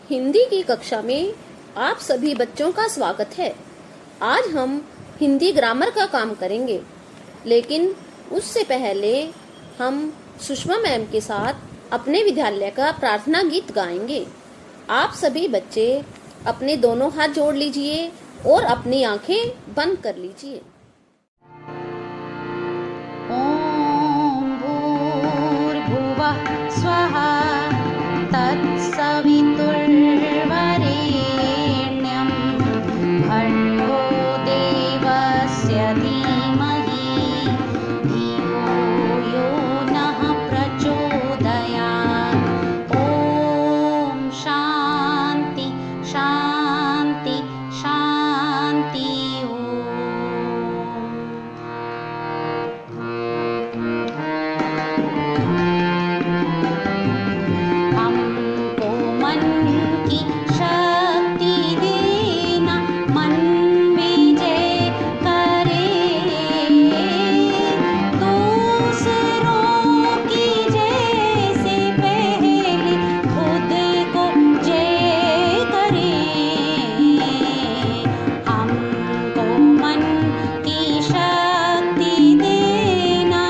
हिंदी की कक्षा में आप सभी बच्चों का स्वागत है। आज हम हिंदी ग्रामर का काम करेंगे, लेकिन उससे पहले हम सुषमा मैम के साथ अपने विद्यालय का प्रार्थना गीत गाएंगे। आप सभी बच्चे अपने दोनों हाथ जोड़ लीजिए और अपनी आंखें बंद कर लीजिए। ॐ भूर्भुवः स्वः तत्सवितुर्वरेण्यं भर्गो देवस्य धीमहि धियो यो नः प्रचोदयात्। ॐ शान्ति शान्ति शान्ति। हमको मन की शक्ति देना, मन में जय करे, दूसरों की जय से पहले खुद को जय करें। हमको मन की शक्ति देना।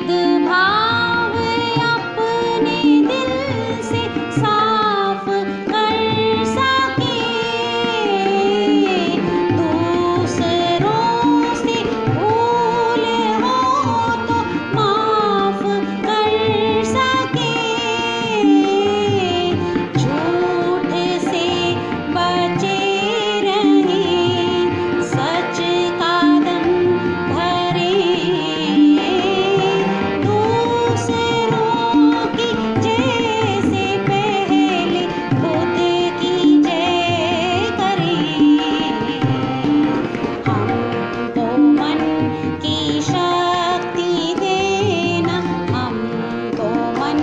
भेदभाव अपने दिल से साफ कर सके, दूसरों से भूल हो तो माफ कर सके, झूठ से बचे रहें, सच का दम भरें, दूसरों की जय से पहले खुद की जय करें। हमको मन की शक्ति देना, हमको मन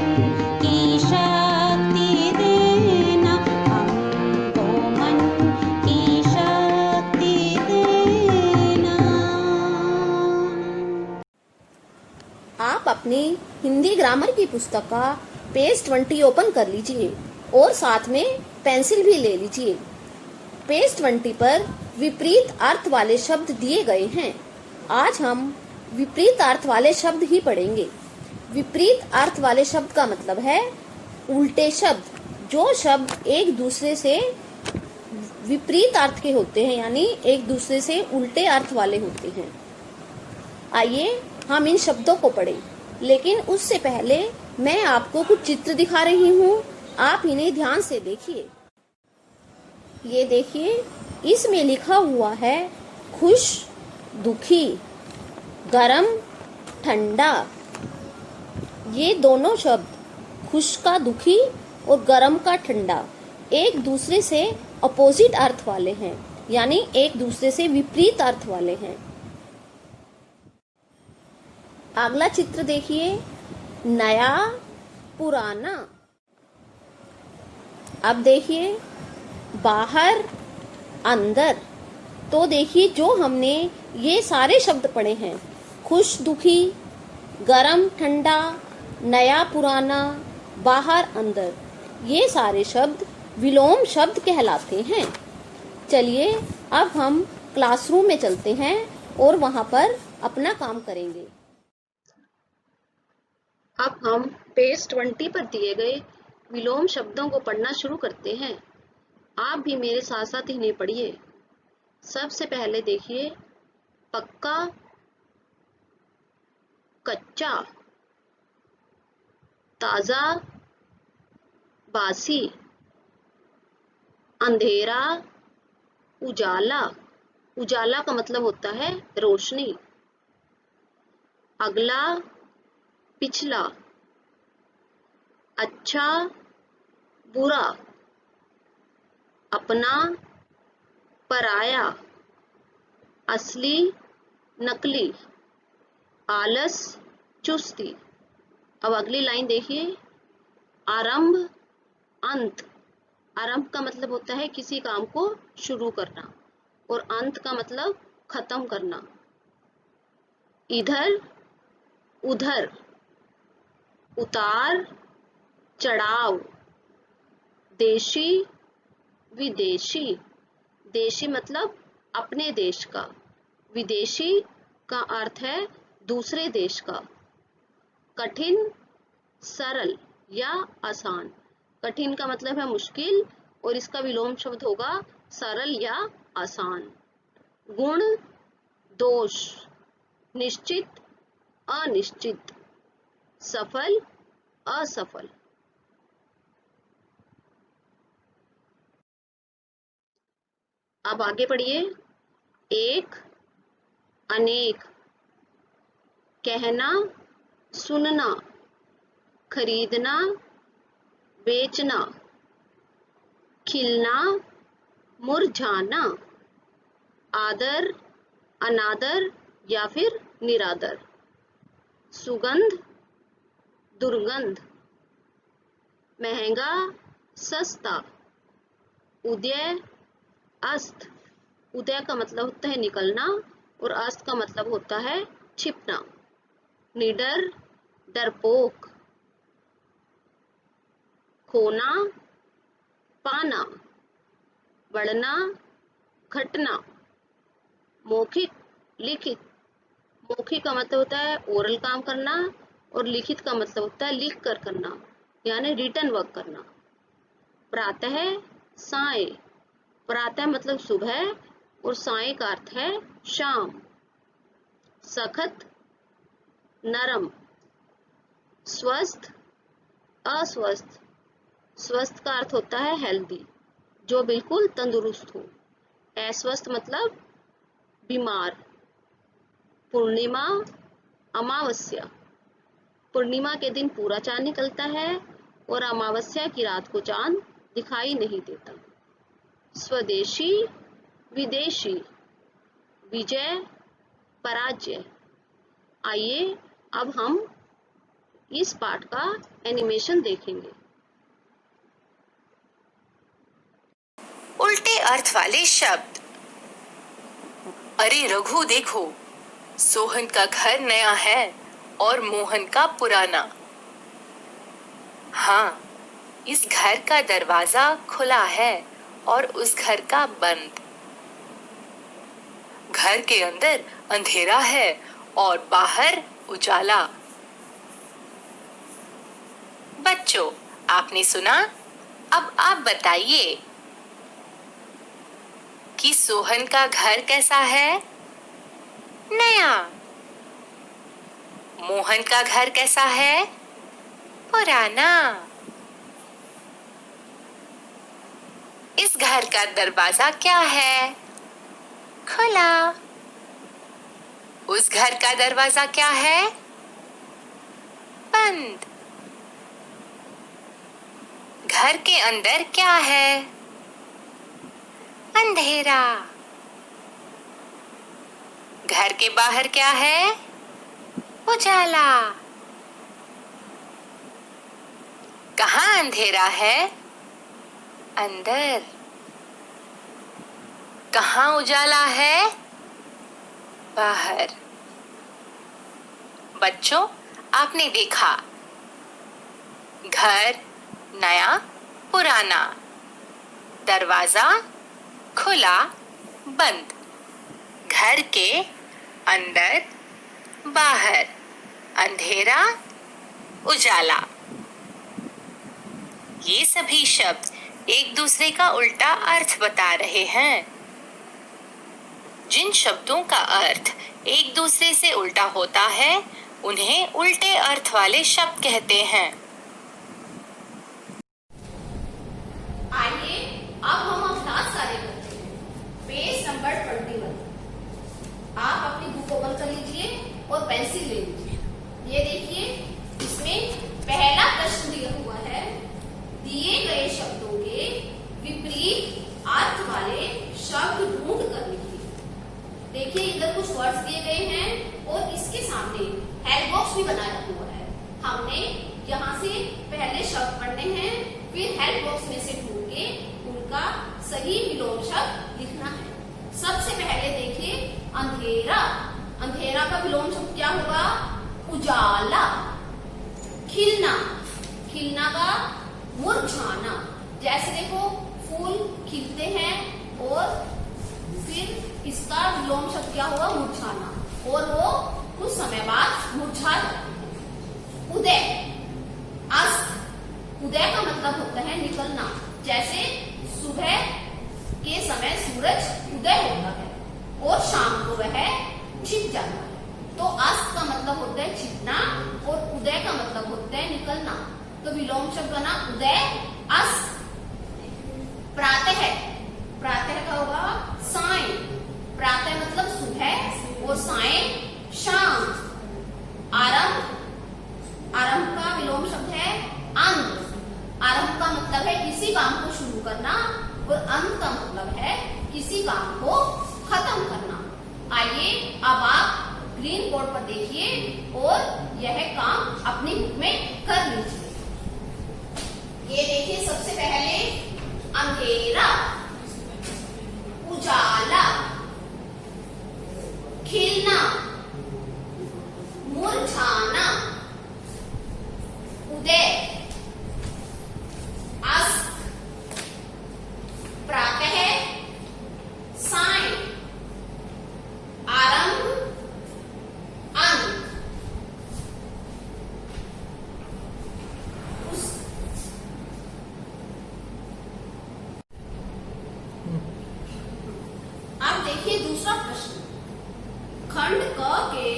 की शक्ति देना, हमको मन की शक्ति देना। आप अपनी हिंदी ग्रामर की पुस्तक का पेज 20 ओपन कर लीजिए और साथ में पेंसिल भी ले लीजिए। पेज 20 पर विपरीत अर्थ वाले शब्द दिए गए हैं। आज हम विपरीत अर्थ वाले शब्द ही पढ़ेंगे। विपरीत अर्थ वाले शब्द का मतलब है उल्टे शब्द, जो शब्द एक दूसरे से विपरीत अर्थ के होते हैं, यानी एक दूसरे से उल्टे अर्थ वाले होते हैं। आइए हम इन शब्दों को पढ़ें, लेकिन उससे पहले मैं आपको कुछ चित्र दिखा रही हूँ। आप इन्हें ध्यान से देखिए। ये देखिए, इसमें लिखा हुआ है खुश, दुखी, गरम, ठंडा। ये दोनों शब्द, खुश का दुखी और गरम का ठंडा, एक दूसरे से अपोजिट अर्थ वाले हैं, यानी एक दूसरे से विपरीत अर्थ वाले हैं। अगला चित्र देखिए, नया, पुराना। अब देखिए, बाहर, अंदर। तो देखिए, जो हमने ये सारे शब्द पढ़े हैं, खुश, दुखी, गरम, ठंडा, नया, पुराना, बाहर, अंदर, ये सारे शब्द विलोम शब्द कहलाते हैं। चलिए अब हम क्लासरूम में चलते हैं और वहां पर अपना काम करेंगे। अब हम पेज 20 पर दिए गए विलोम शब्दों को पढ़ना शुरू करते हैं। आप भी मेरे साथ साथ इन्हें पढ़िए। सबसे पहले देखिए, पक्का, कच्चा, ताजा, बासी, अंधेरा, उजाला। उजाला का मतलब होता है रोशनी। अगला, पिछला, अच्छा, बुरा, अपना, पराया, असली, नकली, आलस, चुस्ती। अब अगली लाइन देखिए, आरंभ अंत। आरंभ का मतलब होता है किसी काम को शुरू करना और अंत का मतलब खत्म करना। इधर उधर, उतार चढ़ाव, देशी विदेशी। देशी मतलब अपने देश का, विदेशी का अर्थ है दूसरे देश का। कठिन सरल या आसान। कठिन का मतलब है मुश्किल और इसका विलोम शब्द होगा सरल या आसान। गुण दोष, निश्चित अनिश्चित, सफल असफल। अब आगे पढ़िए, एक अनेक, कहना सुनना, खरीदना बेचना, खिलना मुरझाना, आदर अनादर या फिर निरादर, सुगंध दुर्गंध, महंगा सस्ता, उदय अस्त। उदय का मतलब होता है निकलना और अस्त का मतलब होता है छिपना। निडर डरपोक, खोना पाना, बढ़ना घटना, मौखिक लिखित। मौखिक का मतलब होता है ओरल काम करना और लिखित का मतलब होता है लिख कर करना, यानी रिटन वर्क करना। प्रातः साय, प्रातः मतलब सुबह और साय का अर्थ है शाम। सखत नरम, स्वस्थ अस्वस्थ। स्वस्थ का अर्थ होता है हेल्दी, जो बिल्कुल तंदुरुस्त हो। अस्वस्थ मतलब बीमार। पूर्णिमा अमावस्या, पूर्णिमा के दिन पूरा चांद निकलता है और अमावस्या की रात को चांद दिखाई नहीं देता। स्वदेशी विदेशी, विजय पराजय। आइए अब हम इस पाठ का एनिमेशन देखेंगे। उल्टे अर्थ वाले शब्द। अरे रघु देखो, सोहन का घर नया है और मोहन का पुराना। हाँ, इस घर का दरवाजा खुला है और उस घर का बंद। घर के अंदर अंधेरा है और बाहर उजाला। बच्चों, आपने सुना, अब आप बताइए कि सोहन का घर कैसा है? नया। मोहन का घर कैसा है? पुराना। इस घर का दरवाजा क्या है? खुला। उस घर का दरवाजा क्या है? बंद। घर के अंदर क्या है? अंधेरा। घर के बाहर क्या है? उजाला। कहाँ अंधेरा है? अंदर। कहाँ उजाला है? बाहर। बच्चों, आपने देखा, घर नया पुराना, दरवाजा खुला बंद, घर के अंदर बाहर, अंधेरा उजाला। ये सभी शब्द एक दूसरे का उल्टा अर्थ बता रहे हैं। जिन शब्दों का अर्थ एक दूसरे से उल्टा होता है उन्हें उल्टे अर्थ वाले शब्द कहते हैं। आइए अब हम अभ्यास कार्य करते हैं। Page number 21। आप अपनी बुक ओपन कर लीजिए और पेंसिल ले लीजिए। ये देखिए, इसमें पहला प्रश्न दिया हुआ है, दिए गए शब्दों के विपरीत अर्थ वाले शब्द ढूंढ कर लिखिए। देखिए, इधर कुछ वर्ड्स दिए गए हैं और इसके सामने हेल्प बॉक्स भी बनाया हुआ है। हमने यहाँ से पहले शब्द पढ़ने हैं, फिर हेल्प बॉक्स में से ढूंढ के उनका सही विलोम शब्द लिखना है। सबसे पहले देखिए अंधेरा। अंधेरा का विलोम शब्द क्या होगा? उजाला। खिलना, खिलना का मुरझाना। जैसे देखो फूल खिलते हैं और फिर इसका विलोम शब्द क्या होगा? मुरझाना, और वो कुछ समय बाद मुरझा जाते हैं। उदय, अस्त। उदय का मतलब होता है निकलना। जैसे सुबह के समय सूरज उदय होता है और शाम को वह छिप जाता है। तो अस्त का मतलब होता है छिपना और उदय का मतलब होता है निकलना। तो विलोम शब्द बना उदय, अस्त। प्रातः, प्रातः का होगा साय। प्रातः मतलब सुबह और साय शाम। आरंभ, आरंभ का विलोम शब्द है अंत। आरंभ का मतलब है किसी काम को शुरू करना और अंत का मतलब है किसी काम को खत्म करना। आइए अब आप ग्रीन बोर्ड पर देखिए और यह काम अपनी बुक में कर लीजिए। ये देखिए सबसे पहले अंधेरा, उजाला, खिलना, मुरझाना, उदय, अस्त, प्रातः, साय, आरंभ, अंत। अब देखिए दूसरा प्रश्न। खंड क के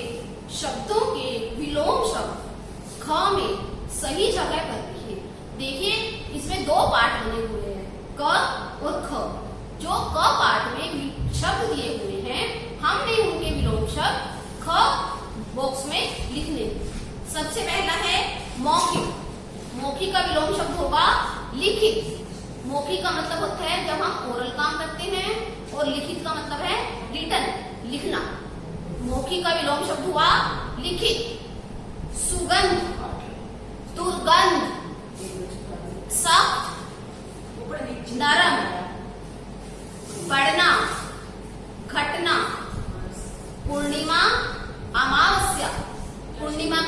शब्दों के विलोम शब्द ख में सही जगह पर लिखिए। देखिए इसमें दो पार्ट बने हुए हैं, क और ख। जो क पार्ट में शब्द दिए हुए हैं, हमने उनके विलोम शब्द ख बॉक्स में लिखने हैं। सबसे पहला है मौखिक। मौखिक का विलोम शब्द होगा लिखित। मौखिक का मतलब होता है जब हम ओरल काम करते हैं, और लिखित का मतलब है रिटन, लिखना। मौखिक का विलोम शब्द हुआ लिखित। सुगंध, दुर्गंध, सख्त, नरम, पढ़ना, घटना, पूर्णिमा, अमावस्या। पूर्णिमा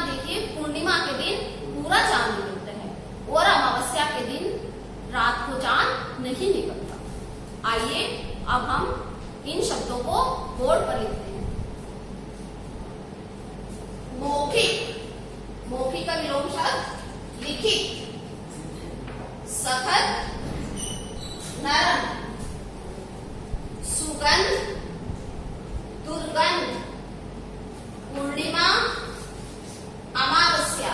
देखिए पूर्णिमा के दिन पूरा चांद निकलता है और अमावस्या के दिन रात को चांद नहीं निकलता। आइए अब हम इन शब्दों को बोर्ड पर लिखते हैं। मौखिक, मौखिक का विलोम शब्द लिखित। सखत, नरम, सुगंध, दुर्गंध, पूर्णिमा, अमावस्या,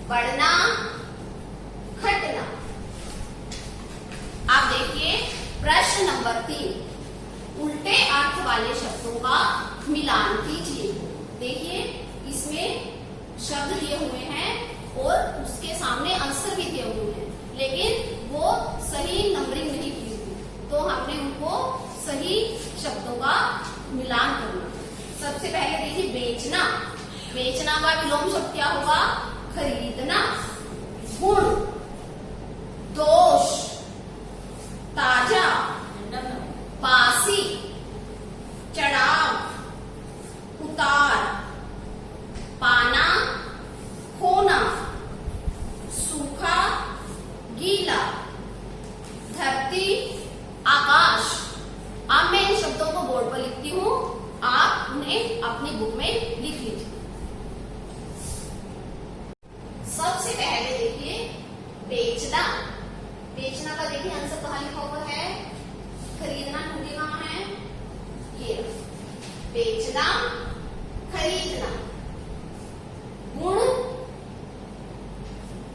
पढ़ना, घटना। आप देखिए प्रश्न नंबर 3, उल्टे अर्थ वाले शब्दों का मिलान कीजिए। देखिए इसमें शब्द दिए हुए हैं और उसके सामने आंसर भी दिए हुए हैं, लेकिन वो सही नंबरिंग नहीं की हुई, तो हमने उनको सही शब्दों का मिलान करना। सबसे पहले देखिए बेचना। बेचना का विलोम शब्द क्या होगा? खरीदना। गुण, दोष, ताजा, पासी, चढ़ाव, उतार, पाना, खोना, सूखा, गीला, धरती, आकाश। अब मैं इन शब्दों को बोर्ड पर लिखती हूँ, आप उन्हें अपनी बुक में लिख लीजिए। सबसे पहले देखिए बेचना। बेचना का देखिए आंसर कहाँ लिखा हुआ है? खरीदना ढूंढिए कहाँ है? ये बेचना, खरीदना। गुण,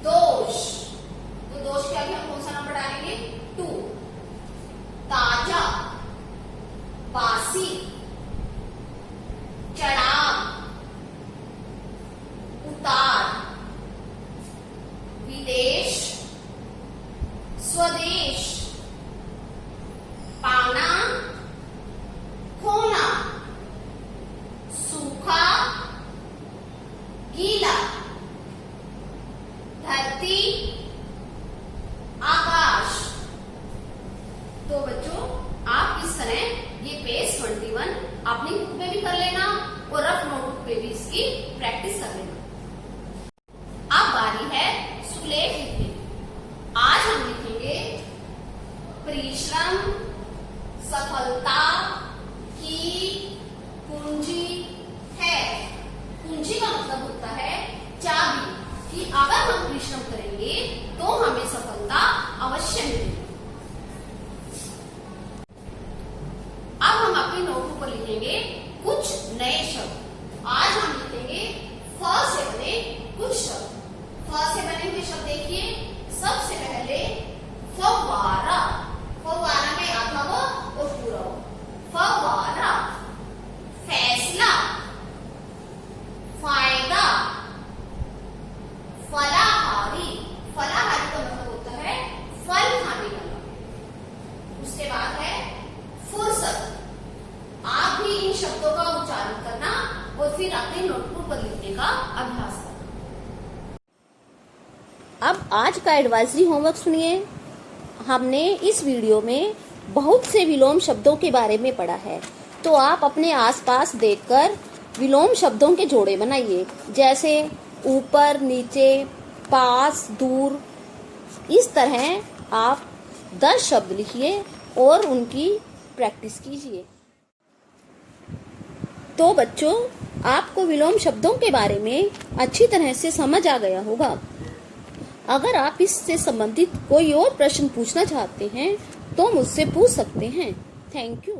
दोष, तो दोष के आगे हम कौन सा नंबर डालेंगे? 2। ताजा, बासी, चढ़ाव, गीला, धरती, आकाश। तो बच्चों आप इस तरह ये पेज 21 अपनी बुक में भी कर लेना और रफ नोटबुक पे भी इसकी प्रैक्टिस कर लेना। अब बारी है सुलेख लिखने। आज हम लिखेंगे परिश्रम सफलता की कुंजी है। कुंजी का मतलब होता है चाबी, कि अगर हम परिश्रम करेंगे तो हमें सफलता अवश्य मिलेगी। अब हम अपनी नोटबुक पर लिखेंगे कुछ नए शब्द। आज हम लिखेंगे फ से बने कुछ शब्द। फ से बने हुए शब्द देखिए, सबसे पहले फव्वारा। फव्वारा में आधा व और पूरा व। फव्वारा। फैसला, फायदा, फलाहारी। फलाहारी का मतलब होता है फल खाने वाला। उसके बाद है फुर्सत। आप भी इन शब्दों का उच्चारण करना और फिर अपने नोटबुक पर लिखने का अभ्यास करना। अब आज का एडवाइजरी होमवर्क सुनिए। हमने इस वीडियो में बहुत से विलोम शब्दों के बारे में पढ़ा है, तो आप अपने आसपास देखकर विलोम शब्दों के जोड़े बनाइए, जैसे ऊपर, नीचे, पास, दूर। इस तरह आप 10 शब्द लिखिए और उनकी प्रैक्टिस कीजिए। तो बच्चों आपको विलोम शब्दों के बारे में अच्छी तरह से समझ आ गया होगा। अगर आप इससे संबंधित कोई और प्रश्न पूछना चाहते हैं तो मुझसे पूछ सकते हैं। Thank you.